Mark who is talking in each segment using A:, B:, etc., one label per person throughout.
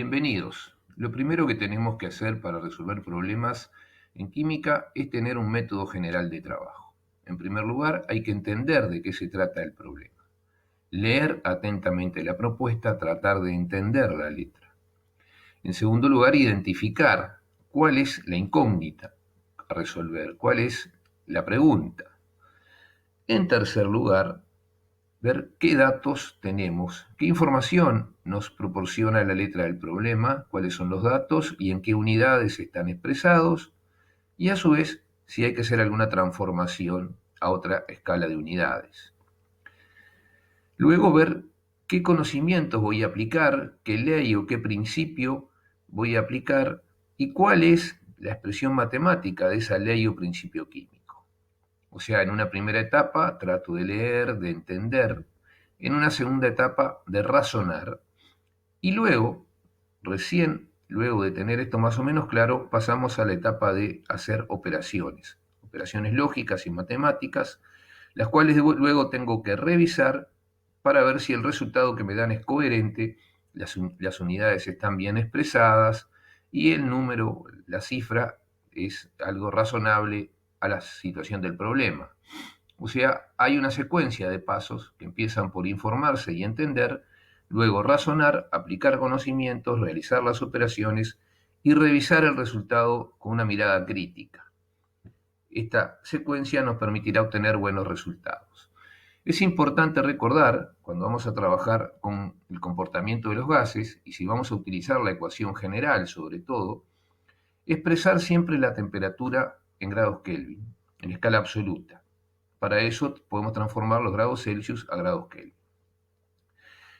A: Bienvenidos. Lo primero que tenemos que hacer para resolver problemas en química es tener un método general de trabajo. En primer lugar, hay que entender de qué se trata el problema. Leer atentamente la propuesta, tratar de entender la letra. En segundo lugar, identificar cuál es la incógnita a resolver, cuál es la pregunta. En tercer lugar, ver qué datos tenemos, qué información nos proporciona la letra del problema, cuáles son los datos y en qué unidades están expresados, y a su vez si hay que hacer alguna transformación a otra escala de unidades. Luego ver qué conocimientos voy a aplicar, qué ley o qué principio voy a aplicar y cuál es la expresión matemática de esa ley o principio químico. O sea, en una primera etapa trato de leer, de entender, en una segunda etapa de razonar y luego, recién luego de tener esto más o menos claro, pasamos a la etapa de hacer operaciones, operaciones lógicas y matemáticas, las cuales luego tengo que revisar para ver si el resultado que me dan es coherente, las unidades están bien expresadas y el número, la cifra, es algo razonable a la situación del problema. O sea, hay una secuencia de pasos que empiezan por informarse y entender, luego razonar, aplicar conocimientos, realizar las operaciones y revisar el resultado con una mirada crítica. Esta secuencia nos permitirá obtener buenos resultados. Es importante recordar, cuando vamos a trabajar con el comportamiento de los gases, y si vamos a utilizar la ecuación general sobre todo, expresar siempre la temperatura en grados Kelvin, en escala absoluta. Para eso podemos transformar los grados Celsius a grados Kelvin.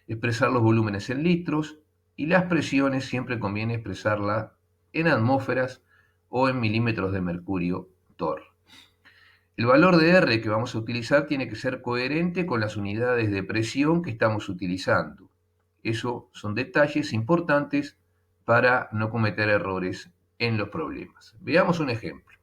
A: Expresar los volúmenes en litros y las presiones siempre conviene expresarla en atmósferas o en milímetros de mercurio torr. El valor de R que vamos a utilizar tiene que ser coherente con las unidades de presión que estamos utilizando. Eso son detalles importantes para no cometer errores en los problemas. Veamos un ejemplo.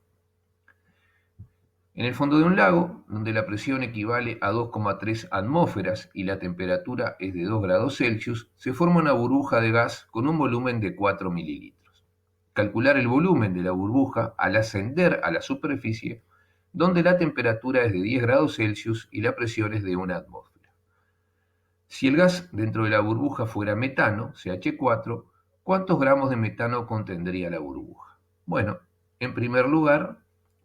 A: En el fondo de un lago, donde la presión equivale a 2,3 atmósferas y la temperatura es de 2 grados Celsius, se forma una burbuja de gas con un volumen de 4 mililitros. Calcular el volumen de la burbuja al ascender a la superficie, donde la temperatura es de 10 grados Celsius y la presión es de 1 atmósfera. Si el gas dentro de la burbuja fuera metano, CH4, ¿cuántos gramos de metano contendría la burbuja? Bueno, en primer lugar,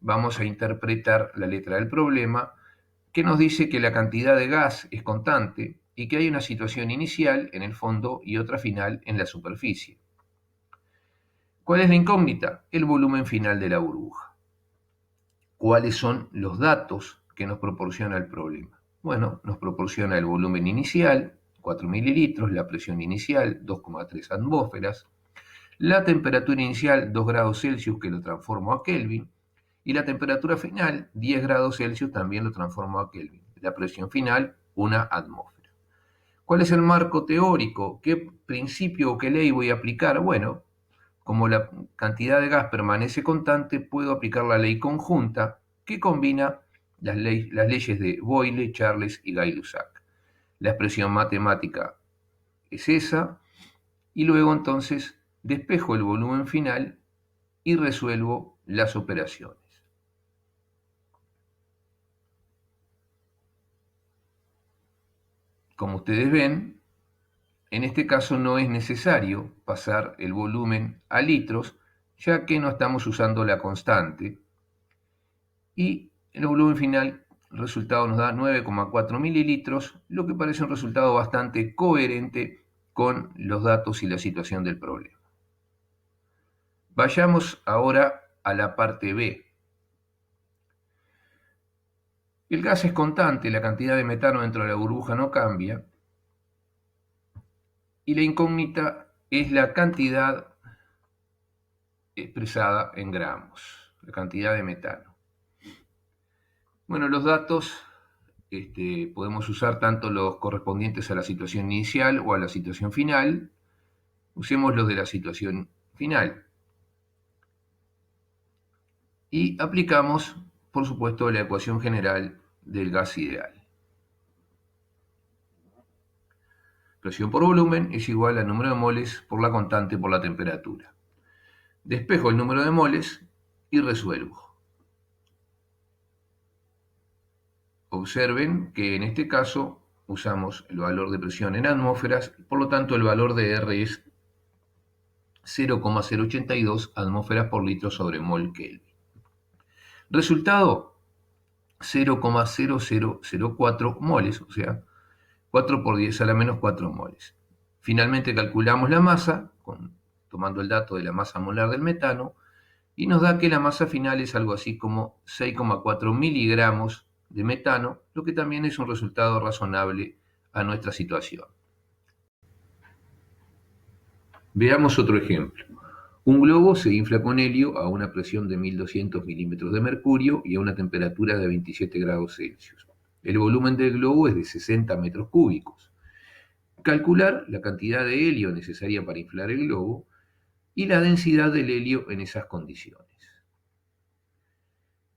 A: vamos a interpretar la letra del problema que nos dice que la cantidad de gas es constante y que hay una situación inicial en el fondo y otra final en la superficie. ¿Cuál es la incógnita? El volumen final de la burbuja. ¿Cuáles son los datos que nos proporciona el problema? Bueno, nos proporciona el volumen inicial, 4 mililitros, la presión inicial, 2,3 atmósferas, la temperatura inicial, 2 grados Celsius, que lo transformo a Kelvin, y la temperatura final, 10 grados Celsius, también lo transformo a Kelvin. La presión final, 1 atmósfera. ¿Cuál es el marco teórico? ¿Qué principio o qué ley voy a aplicar? Bueno, como la cantidad de gas permanece constante, puedo aplicar la ley conjunta que combina las leyes de Boyle, Charles y Gay-Lussac. La expresión matemática es esa, y luego entonces despejo el volumen final y resuelvo las operaciones. Como ustedes ven, en este caso no es necesario pasar el volumen a litros, ya que no estamos usando la constante. Y el volumen final, el resultado nos da 9,4 mililitros, lo que parece un resultado bastante coherente con los datos y la situación del problema. Vayamos ahora a la parte B. El gas es constante, la cantidad de metano dentro de la burbuja no cambia, y la incógnita es la cantidad expresada en gramos, la cantidad de metano. Bueno, los datos podemos usar tanto los correspondientes a la situación inicial o a la situación final. Usemos los de la situación final. Y aplicamos, por supuesto, la ecuación general del gas ideal. Presión por volumen es igual al número de moles por la constante por la temperatura. Despejo el número de moles y resuelvo. Observen que en este caso usamos el valor de presión en atmósferas, por lo tanto el valor de R es 0,082 atmósferas por litro sobre mol Kelvin. Resultado, 0,0004 moles, o sea, 4 por 10 a la menos 4 moles. Finalmente calculamos la masa, tomando el dato de la masa molar del metano, y nos da que la masa final es algo así como 6,4 miligramos de metano, lo que también es un resultado razonable a nuestra situación. Veamos otro ejemplo. Un globo se infla con helio a una presión de 1200 milímetros de mercurio y a una temperatura de 27 grados Celsius. El volumen del globo es de 60 metros cúbicos. Calcular la cantidad de helio necesaria para inflar el globo y la densidad del helio en esas condiciones.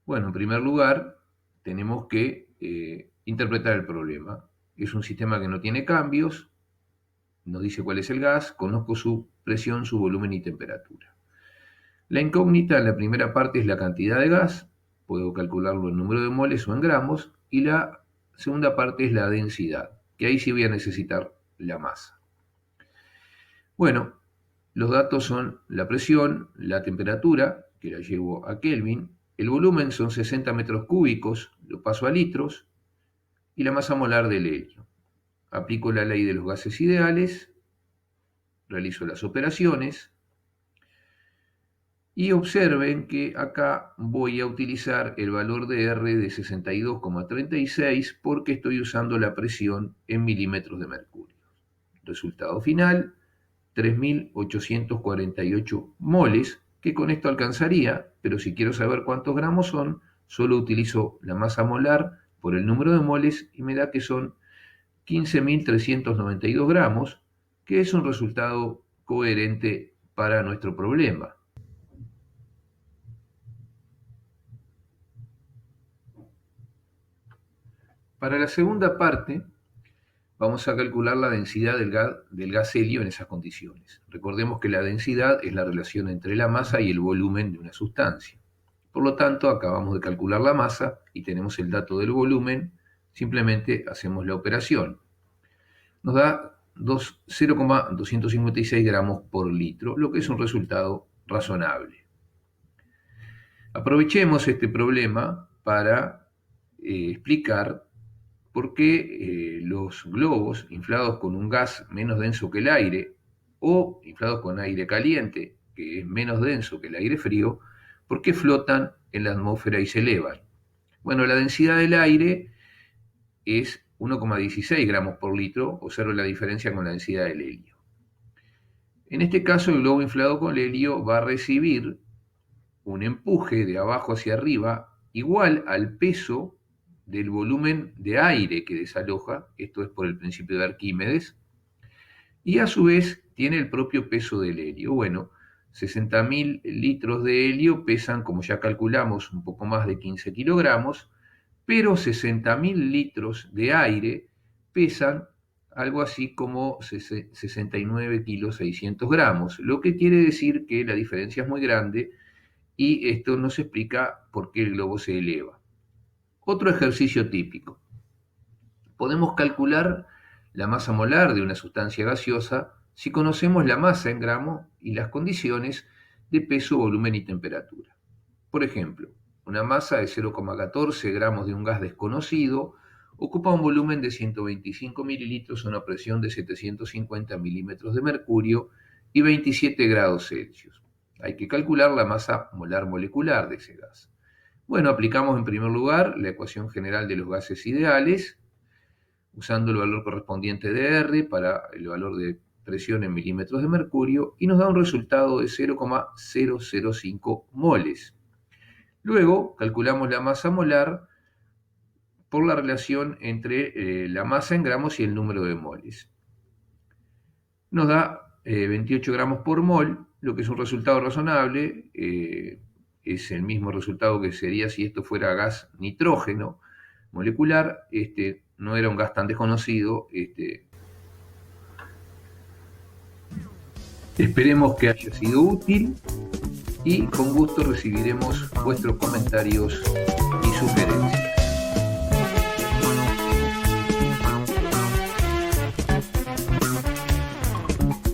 A: Bueno, en primer lugar, tenemos que interpretar el problema. Es un sistema que no tiene cambios, nos dice cuál es el gas, conozco su presión, su volumen y temperatura. La incógnita en la primera parte es la cantidad de gas, puedo calcularlo en número de moles o en gramos, y la segunda parte es la densidad, que ahí sí voy a necesitar la masa. Bueno, los datos son la presión, la temperatura, que la llevo a Kelvin, el volumen son 60 metros cúbicos, lo paso a litros, y la masa molar del helio. Aplico la ley de los gases ideales, realizo las operaciones, y observen que acá voy a utilizar el valor de R de 62,36 porque estoy usando la presión en milímetros de mercurio. Resultado final, 3.848 moles, que con esto alcanzaría, pero si quiero saber cuántos gramos son, solo utilizo la masa molar por el número de moles y me da que son 15.392 gramos, que es un resultado coherente para nuestro problema. Para la segunda parte, vamos a calcular la densidad del gas helio en esas condiciones. Recordemos que la densidad es la relación entre la masa y el volumen de una sustancia. Por lo tanto, acabamos de calcular la masa y tenemos el dato del volumen, simplemente hacemos la operación. Nos da 0,256 gramos por litro, lo que es un resultado razonable. Aprovechemos este problema para explicar por qué los globos inflados con un gas menos denso que el aire o inflados con aire caliente, que es menos denso que el aire frío, por qué flotan en la atmósfera y se elevan. Bueno, la densidad del aire es 1,16 gramos por litro, observo la diferencia con la densidad del helio. En este caso, el globo inflado con helio va a recibir un empuje de abajo hacia arriba igual al peso del volumen de aire que desaloja, esto es por el principio de Arquímedes, y a su vez tiene el propio peso del helio. Bueno, 60.000 litros de helio pesan, como ya calculamos, un poco más de 15 kilogramos, pero 60.000 litros de aire pesan algo así como 69 kilos 600 gramos, lo que quiere decir que la diferencia es muy grande y esto nos explica por qué el globo se eleva. Otro ejercicio típico. Podemos calcular la masa molar de una sustancia gaseosa si conocemos la masa en gramos y las condiciones de peso, volumen y temperatura. Por ejemplo, una masa de 0,14 gramos de un gas desconocido ocupa un volumen de 125 mililitros a una presión de 750 milímetros de mercurio y 27 grados Celsius. Hay que calcular la masa molar molecular de ese gas. Bueno, aplicamos en primer lugar la ecuación general de los gases ideales, usando el valor correspondiente de R para el valor de presión en milímetros de mercurio, y nos da un resultado de 0,005 moles. Luego calculamos la masa molar por la relación entre la masa en gramos y el número de moles. Nos da 28 gramos por mol, lo que es un resultado razonable, es el mismo resultado que sería si esto fuera gas nitrógeno molecular, no era un gas tan desconocido, Esperemos que haya sido útil y con gusto recibiremos vuestros comentarios y sugerencias.